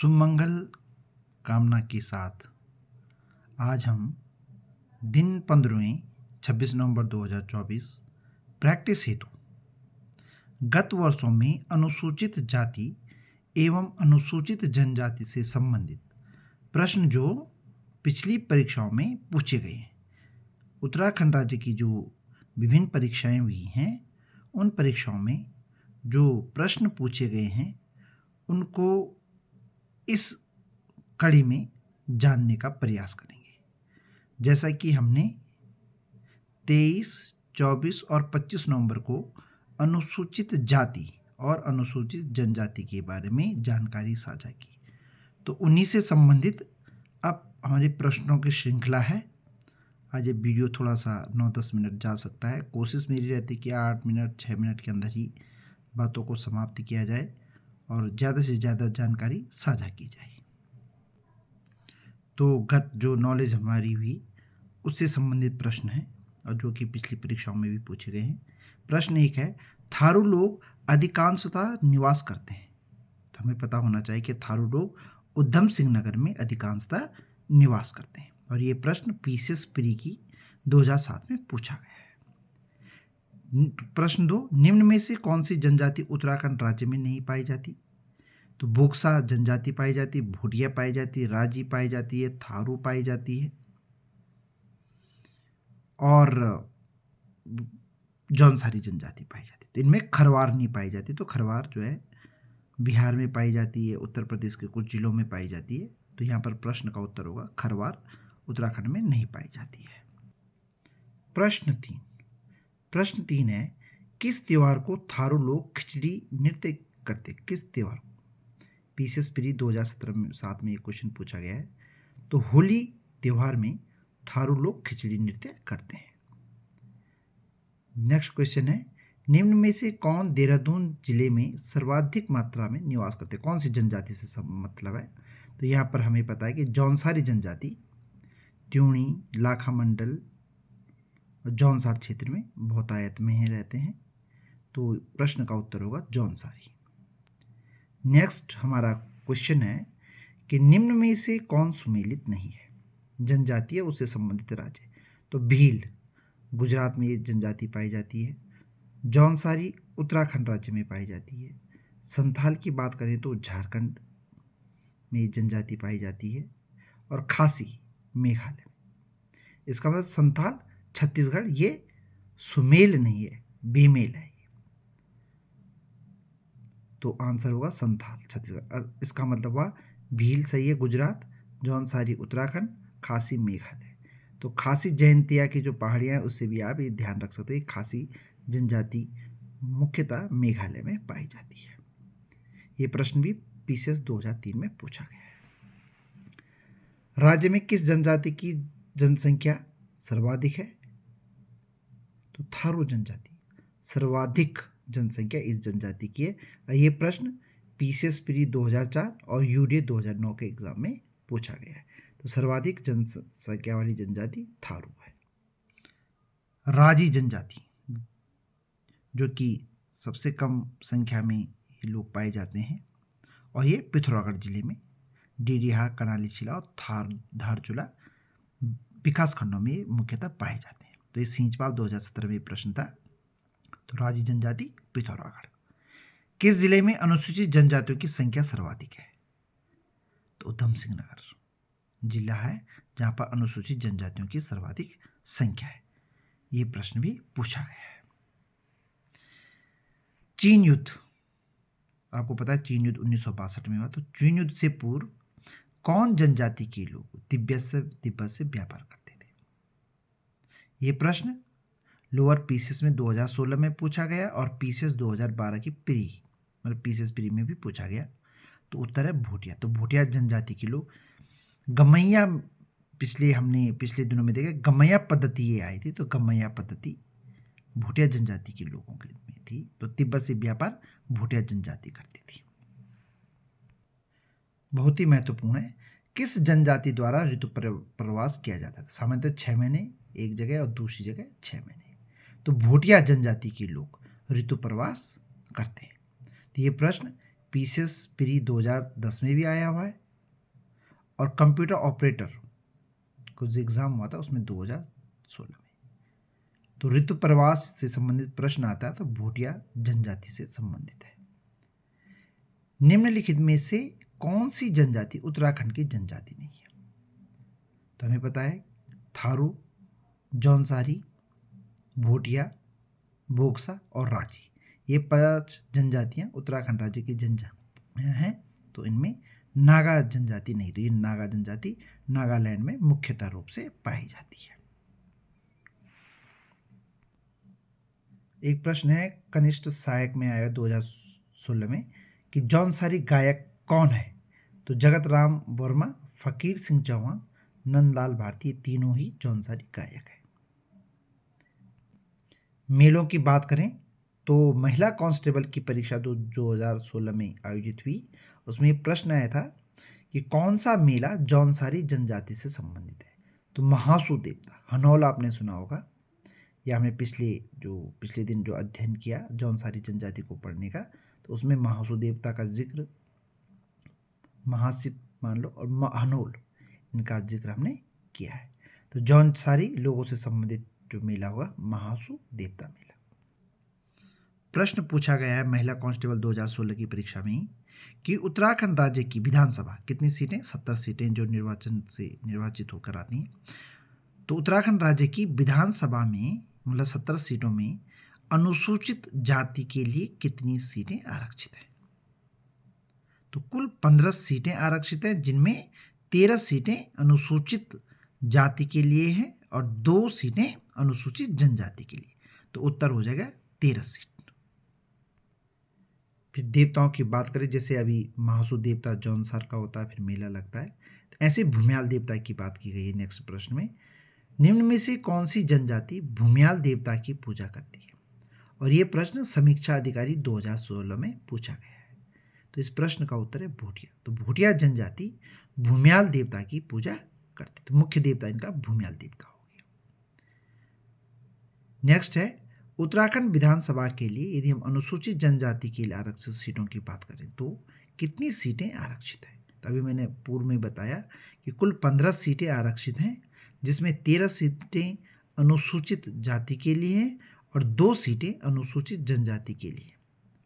सुमंगल कामना के साथ आज हम दिन 15वें 26 नवंबर 2024 प्रैक्टिस हेतु गत वर्षों में अनुसूचित जाति एवं अनुसूचित जनजाति से संबंधित प्रश्न जो पिछली परीक्षाओं में पूछे गए हैं, उत्तराखंड राज्य की जो विभिन्न परीक्षाएं हुई हैं उन परीक्षाओं में जो प्रश्न पूछे गए हैं उनको इस कड़ी में जानने का प्रयास करेंगे। जैसा कि हमने 23, 24 और 25 नवंबर को अनुसूचित जाति और अनुसूचित जनजाति के बारे में जानकारी साझा की, तो उन्हीं से संबंधित अब हमारे प्रश्नों की श्रृंखला है। आज ये वीडियो थोड़ा सा 9-10 मिनट जा सकता है। कोशिश मेरी रहती है कि 8 मिनट 6 मिनट के अंदर ही बातों को समाप्त किया जाए और ज़्यादा से ज़्यादा जानकारी साझा की जाए। तो गत जो नॉलेज हमारी हुई उससे संबंधित प्रश्न है और जो कि पिछली परीक्षाओं में भी पूछे गए हैं। प्रश्न एक है, थारू लोग अधिकांशतः निवास करते हैं। तो हमें पता होना चाहिए कि थारू लोग उधम सिंह नगर में अधिकांशतः निवास करते हैं और ये प्रश्न पीसीएस प्री की 2007 में पूछा गया है। प्रश्न 2, निम्न में से कौन सी जनजाति उत्तराखंड राज्य में नहीं पाई जाती? तो बोक्सा जनजाति पाई जाती है, भूटिया पाई जाती है, राजी पाई जाती है, थारू पाई जाती है और जौनसारी जनजाति पाई जाती है। तो इनमें खरवार नहीं पाई जाती। तो खरवार जो है बिहार में पाई जाती है, उत्तर प्रदेश के कुछ जिलों में पाई जाती है। तो यहाँ पर प्रश्न का उत्तर होगा खरवार उत्तराखंड में नहीं पाई जाती है। प्रश्न 3 है, किस त्योहार को थारू लोग खिचड़ी नृत्य करते? किस त्योहार को? पीसीएस प्री 2007 में ये क्वेश्चन पूछा गया है। तो होली त्योहार में थारू लोग खिचड़ी नृत्य करते हैं। नेक्स्ट क्वेश्चन है, निम्न में से कौन देहरादून जिले में सर्वाधिक मात्रा में निवास करते हैं? कौन सी जनजाति से सब मतलब है? तो यहाँ पर हमें पता है कि जौनसारी जनजाति त्यूणी, लाखा मंडल और जौनसार क्षेत्र में बहुतायत में ही रहते हैं। तो प्रश्न का उत्तर होगा जौनसारी। नेक्स्ट हमारा क्वेश्चन है कि निम्न में से कौन सुमेलित नहीं है? जनजाति है उससे संबंधित राज्य। तो भील गुजरात में ये जनजाति पाई जाती है, जौनसारी उत्तराखंड राज्य में पाई जाती है, संथाल की बात करें तो झारखंड में जनजाति पाई जाती है और खासी मेघालय। इसका मतलब संथाल छत्तीसगढ़ ये सुमेल नहीं है, बेमेल है। तो आंसर होगा संथाल छत्तीसगढ़। इसका मतलब हुआ भील सही है गुजरात, जौनसारी उत्तराखंड, खासी मेघालय। तो खासी जयंतिया की जो पहाड़ियाँ हैं उससे भी आप ये ध्यान रख सकते हैं। खासी जनजाति मुख्यतः मेघालय में पाई जाती है। ये प्रश्न भी पीसीएस 2003 में पूछा गया है। राज्य में किस जनजाति की जनसंख्या सर्वाधिक है? तो थारू जनजाति सर्वाधिक जनसंख्या इस जनजाति की है। ये प्रश्न पीसीएस प्री 2004 और यूडीए 2009 के एग्जाम में पूछा गया है। तो सर्वाधिक जनसंख्या वाली जनजाति थारू है। राजी जनजाति जो कि सबसे कम संख्या में ये लोग पाए जाते हैं और ये पिथौरागढ़ जिले में डीडीहा, कनालीछिला और धारचूला विकास खंडों में मुख्यतः पाए जाते हैं। तो ये सींचपाल 2017 में प्रश्न था। तो राजी जनजाति पिथौरागढ़। किस जिले में अनुसूचित जनजातियों की संख्या सर्वाधिक है? तो उधम सिंह नगर जिला है जहां पर अनुसूचित जनजातियों की सर्वाधिक संख्या है। ये प्रश्न भी पूछा गया है। चीन युद्ध, आपको पता है चीन युद्ध 1962 में हुआ। तो चीन युद्ध से पूर्व कौन जनजाति के लोग तिब्बत से व्यापार करते थे? ये प्रश्न लोअर पीसीएस में 2016 में पूछा गया और पीसीएस 2012 की प्री मतलब पीसीएस प्री में भी पूछा गया। तो उत्तर है भूटिया। तो भूटिया जनजाति के लोग गमैया, पिछले दिनों में देखे गमैया पद्धति ये आई थी। तो गमैया पद्धति भूटिया जनजाति के लोगों के में थी। तो तिब्बत से व्यापार भूटिया जनजाति करती थी। बहुत ही महत्वपूर्ण है, किस जनजाति द्वारा ऋतु प्रवास किया जाता था? सामान्यतः 6 महीने एक जगह और दूसरी जगह 6 महीने। तो भूटिया जनजाति के लोग ऋतु प्रवास करते हैं। तो ये प्रश्न पीसेस प्री 2010 में भी आया हुआ है, और कंप्यूटर ऑपरेटर कुछ एग्जाम हुआ था उसमें 2016 में। तो ऋतु प्रवास से संबंधित प्रश्न आता है तो भोटिया जनजाति से संबंधित है। निम्नलिखित में से कौन सी जनजाति उत्तराखंड की जनजाति नहीं है? तो हमें पता है थारू, जौनसारी, भोटिया, बोक्सा और राजी, ये 5 जनजातियां उत्तराखंड राज्य की जनजातियां हैं। तो इनमें नागा जनजाति नहीं, तो ये नागा जनजाति नागालैंड में मुख्यतः रूप से पाई जाती है। एक प्रश्न है कनिष्ठ सहायक में आया 2016 में कि जौनसारी गायक कौन है? तो जगत राम वर्मा, फकीर सिंह चौहान, नंदलाल भारती, ये तीनों ही जौनसारी गायक है। मेलों की बात करें तो महिला कांस्टेबल की परीक्षा 2016 में आयोजित हुई, उसमें प्रश्न आया था कि कौन सा मेला जौनसारी जनजाति से संबंधित है? तो महासू देवता, हनौल आपने सुना होगा, या हमने पिछले दिन जो अध्ययन किया जौनसारी जनजाति को पढ़ने का, तो उसमें महासू देवता का जिक्र, महासिप मान लो, और हनौल, इनका जिक्र हमने किया है। तो जौनसारी लोगों से संबंधित जो मेला हुआ महासू देवता मेला। प्रश्न पूछा गया है महिला कांस्टेबल 2016 की परीक्षा में कि उत्तराखंड राज्य की विधानसभा कितनी सीटें? 70 सीटें जो निर्वाचन से निर्वाचित होकर आती हैं। तो उत्तराखंड राज्य की विधानसभा में मतलब 70 सीटों में अनुसूचित जाति के लिए कितनी सीटें आरक्षित हैं? तो कुल 15 सीटें आरक्षित हैं, जिनमें 13 सीटें अनुसूचित जाति के लिए हैं और 2 सीटें अनुसूचित जनजाति के लिए। तो उत्तर हो जाएगा 13 सीट। फिर देवताओं की बात करें, जैसे अभी महासू देवता जौनसार का होता है, फिर मेला लगता है, तो ऐसे भूमियाल देवता की बात की गई है नेक्स्ट प्रश्न में। निम्न में से कौन सी जनजाति भूमियाल देवता की पूजा करती है? और ये प्रश्न समीक्षा अधिकारी 2016 में पूछा गया है। तो इस प्रश्न का उत्तर है भोटिया। तो भोटिया जनजाति भूमियाल देवता की पूजा करती, तो मुख्य देवता इनका भूमियाल देवता हो गया। नेक्स्ट है उत्तराखंड विधानसभा के लिए यदि हम अनुसूचित जनजाति के लिए आरक्षित सीटों की बात करें तो कितनी सीटें आरक्षित हैं? तो अभी मैंने पूर्व में बताया कि कुल 15 सीटें आरक्षित हैं, जिसमें 13 सीटें अनुसूचित जाति के लिए हैं और 2 सीटें अनुसूचित जनजाति के लिए।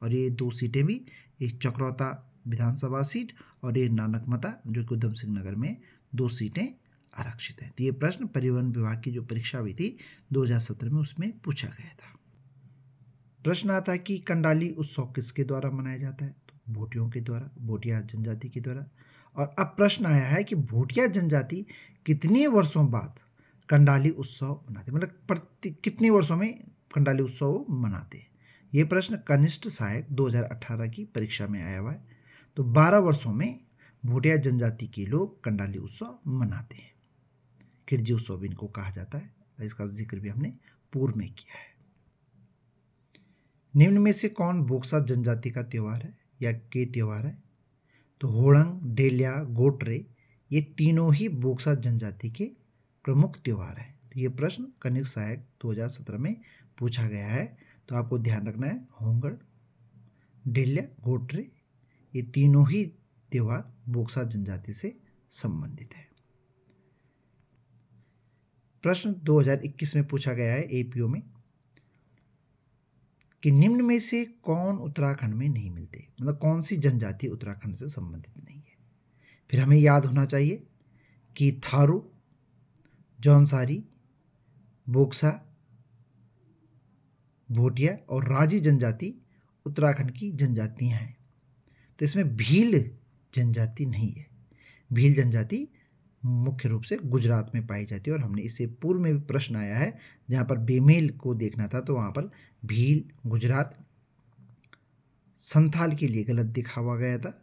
और ये 2 सीटें भी, एक चक्रौता विधानसभा सीट और एक नानकमता जो कि उधम सिंह नगर में 2 सीटें आरक्षित हैं। तो ये प्रश्न परिवहन विभाग की जो परीक्षा हुई थी 2017 में उसमें पूछा गया था। प्रश्न आता है कि कंडाली उत्सव किसके द्वारा मनाया जाता है? तो भोटियों के द्वारा, भोटिया जनजाति के द्वारा। और अब प्रश्न आया है कि भोटिया जनजाति कितने वर्षों बाद कंडाली उत्सव मनाते, मतलब कितने वर्षों में कंडाली उत्सव मनाते हैं? ये प्रश्न कनिष्ठ सहायक 2018 की परीक्षा में आया हुआ है। तो 12 वर्षों में भोटिया जनजाति के लोग कंडाली उत्सव मनाते हैं। खिरजी उत्सव इनको कहा जाता है, इसका जिक्र भी हमने पूर्व में किया है। निम्न में से कौन बोक्सा जनजाति का त्यौहार है या के त्यौहार है? तो होड़ंग, डेलिया, गोटरे, ये तीनों ही बोक्सा जनजाति के प्रमुख त्यौहार हैं। तो ये प्रश्न कनिष्ठ सहायक 2017 में पूछा गया है। तो आपको ध्यान रखना है होंगड़, डेलिया, गोटरे, ये तीनों ही त्यौहार बोक्सा जनजाति से संबंधित है। प्रश्न 2021 में पूछा गया है एपीओ में कि निम्न में से कौन उत्तराखंड में नहीं मिलते, मतलब कौन सी जनजाति उत्तराखंड से संबंधित नहीं है? फिर हमें याद होना चाहिए कि थारू, जौनसारी, बोक्सा, भोटिया और राजी जनजाति उत्तराखंड की जनजातियां हैं। तो इसमें भील जनजाति नहीं है। भील जनजाति मुख्य रूप से गुजरात में पाई जाती है, और हमने इससे पूर्व में भी प्रश्न आया है जहाँ पर बेमेल को देखना था, तो वहाँ पर भील गुजरात संथाल के लिए गलत दिखावा गया था।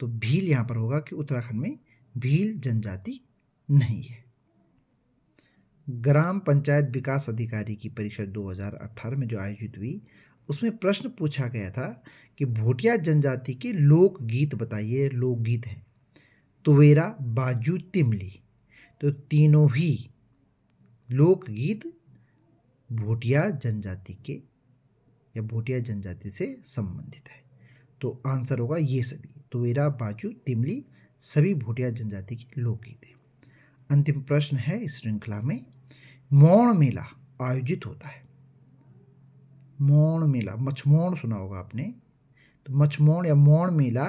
तो भील यहाँ पर होगा कि उत्तराखंड में भील जनजाति नहीं है। ग्राम पंचायत विकास अधिकारी की परीक्षा 2018 में जो आयोजित हुई, उसमें प्रश्न पूछा गया था कि भोटिया जनजाति के लोकगीत बताइए। लोकगीत हैं तुवेरा, बाजू, तिमली। तो तीनों ही लोकगीत भोटिया जनजाति के या भोटिया जनजाति से संबंधित है। तो आंसर होगा ये सभी। तुवेरा, बाजू, तिमली सभी भोटिया जनजाति के लोकगीत हैं। अंतिम प्रश्न है इस श्रृंखला में, मौन मेला आयोजित होता है। मौन मेला, मछमौन सुना होगा आपने, तो मछमौन या मौन मेला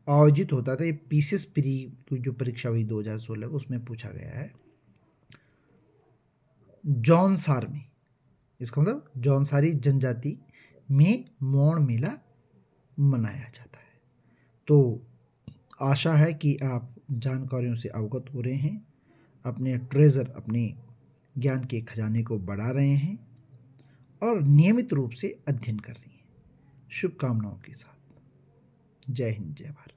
आयोजित होता था। ये पीसीएस प्री की जो परीक्षा हुई 2016 उसमें पूछा गया है। जौनसार में, इसका मतलब जौनसारी जनजाति में मौन मेला मनाया जाता है। तो आशा है कि आप जानकारियों से अवगत हो रहे हैं, अपने ट्रेजर, अपने ज्ञान के खजाने को बढ़ा रहे हैं और नियमित रूप से अध्ययन कर रही हैं। शुभकामनाओं के साथ, जय हिंद, जय भारत।